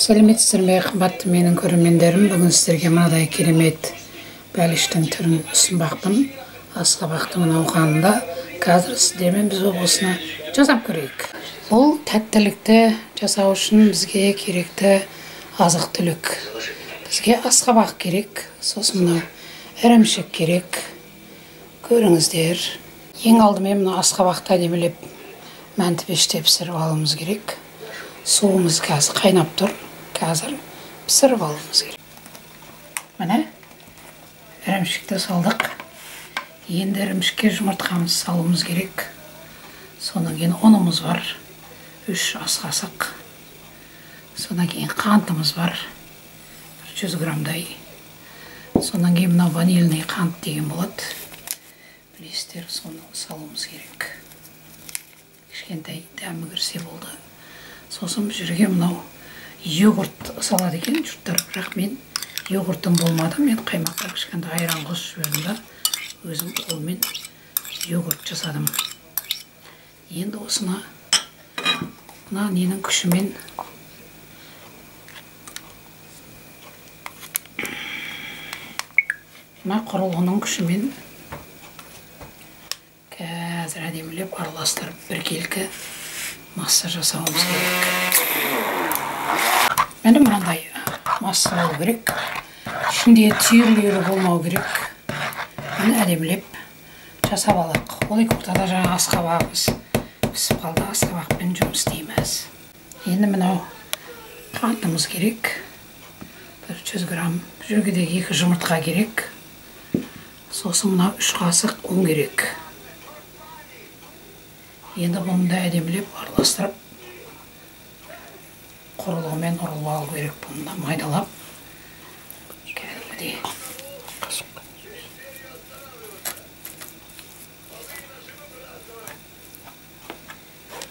Сәлеметсіздер ме, қымбатты менің көрермендерім. Бүгін сіздерге мынадай керемет бәліштің түрін ұсынбақпын. Асқабақтың науқанында қазір сіздермен біз осыны жасап көрейік. Бұл тәттілікті жасау үшін бізге керекті азық-түлік. Бізге асқабақ керек, сосын мынау ірімшік керек. Көріңіздер. Ең алдымен мына асқабақты әдемілеп мәнтіпеште пісіріп алуымыз керек. Суымыз қазір қайнап тұр. Қазір пісіріп алуымыз керек. Міне ірімшікті салдық. Енді ірімшікке жұмыртқамыз салуымыз керек. Содан кейін ұнымыз бар. 3 ас қасық. Содан кейін қантымыз бар. 100 грамдай. Содан кейін мына ванильный қант деген болады. Білесіздер, соны салуымыз керек. Кішкентай дәмі кірсе болды. Сосын бұл жерге мынау йогурт салады екен жұрттар, бірақ мен йогуртым болмады. Мен қаймаққа кішкентай айран қосып жібердім да, өзім қолмен йогурт жасадым. Енді осыны мына ненің күшімен мына құрылғының күшімен қазір әдемілеп араластырып біркелкі масса жасауымыз керек. Мені мынандай масса болу керек. Ішінде түйірлері болмау керек. Мені әдемілеп жасап алайық. Ол екі ортада жаңа асқабағымыз пісіп қалды. Асқабақпен жұмыс істейміз. Енді мынау қантымыз керек. 100 грамм. Бұл жерге де 2 жұмыртқа керек. Сосын мынау 3 қасық ұн керек. Енді бұны да әдемілеп араластырып құрылғымен ұрылып алу керек. Бұны да майдалап кәдімгідей.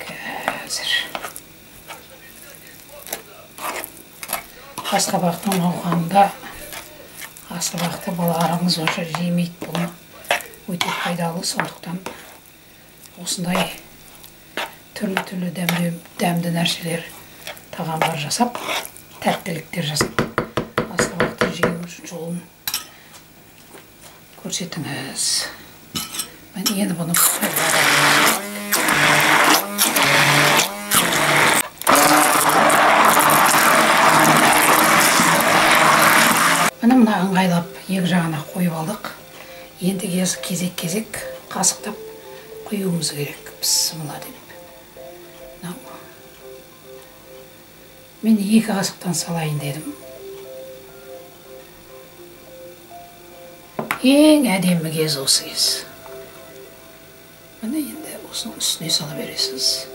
Қазір асқабақтың науқанында асқабақты балаларымыз онша жемейді. Бұны өте пайдалы, сондықтан осындай түрлі дәмді нәрселер, тағамдар жасап, тәттіліктер жасап, асқабақты жеу жолын көрсетіңіз. Мен енді бұны мына ыңғайлап екі жағына қойып алдық. Енді кезек-кезек қасықтап құюымыз керек. Бісміллә деп. Мен 2 қасықтан салайын дедім. Ең әдемі кез осы кез. Міне енді осының үстіне сала бересіз.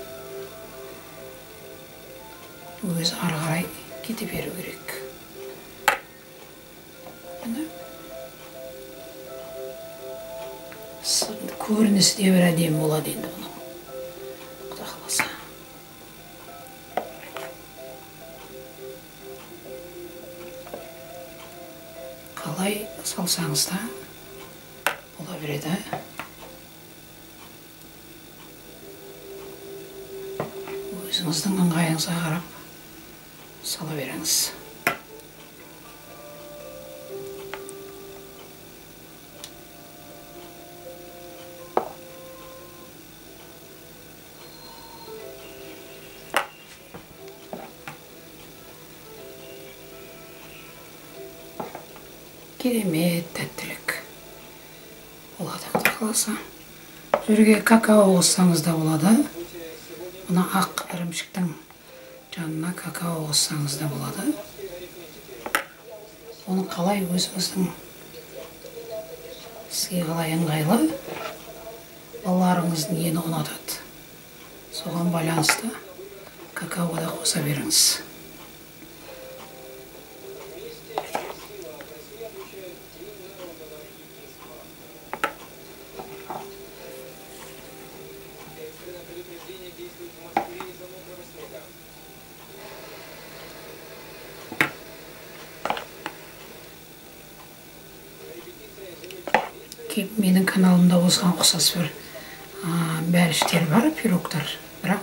Өзі ары қарай кете беру керек. Міне. Көрінісі де бір әдемі болады енді бұның. Құда қаласа. Қалай салсаңыз да бола береді. Өзіңіздің ыңғайыңызға қарап сала беріңіз. Керемет тәттілік болады, құда қаласа. Жүрге какао қоссаңыз да болады. Мұна ақ ірімшіктің жанына какао қоссаңыз да болады. Оны қалай өзіңіздің сізге қалай ыңғайлы, балаларыңыздың нені ұнатады. Соған байланысты какао да қоса беріңіз. Менің каналымда осыған ұқсас бір бәліштер бар, пирогтар. Бірақ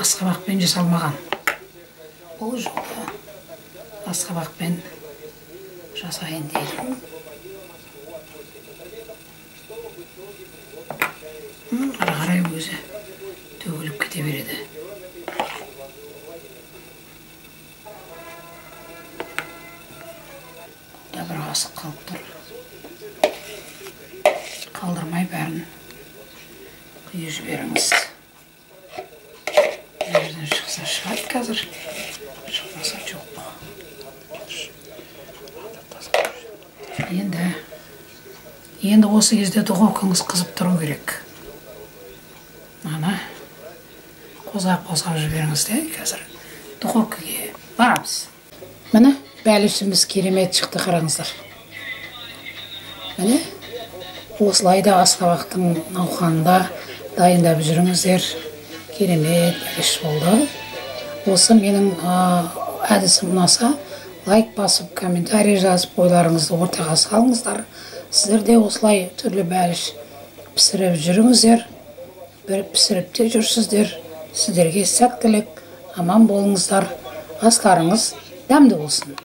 асқабақпен жасалмаған. бұл жолда асқабақпен жасайын дедім. Ары қарай өзі төгіліп кете береді. Бұлда бір қасық қалып тұр. Қалдырмай бәрін құйып жіберіңіз. Жерден шықса шығады қазір. Шықпаса жоқ. Енді осы кезде духовкаңыз қызып тұру керек. Ана қозғап жіберіңіз де, қазір духовкаға барамыз. Міне бәлішіміз керемет шықты, қараңыздар. Міне осылайда асқабақтың науқанында дайындап жүріңіздер. Керемет бәліш болды. Осы менің әдісім ұнаса, лайк басып, комментарий жазып, ойларыңызды ортаға салыңыздар. Сіздер де осылай түрлі бәліш пісіріп жүріңіздер. Бір пісіріп те жүрсіздер. Сіздерге сәттілік, аман болыңыздар. Астарыңыз дәмді болсын.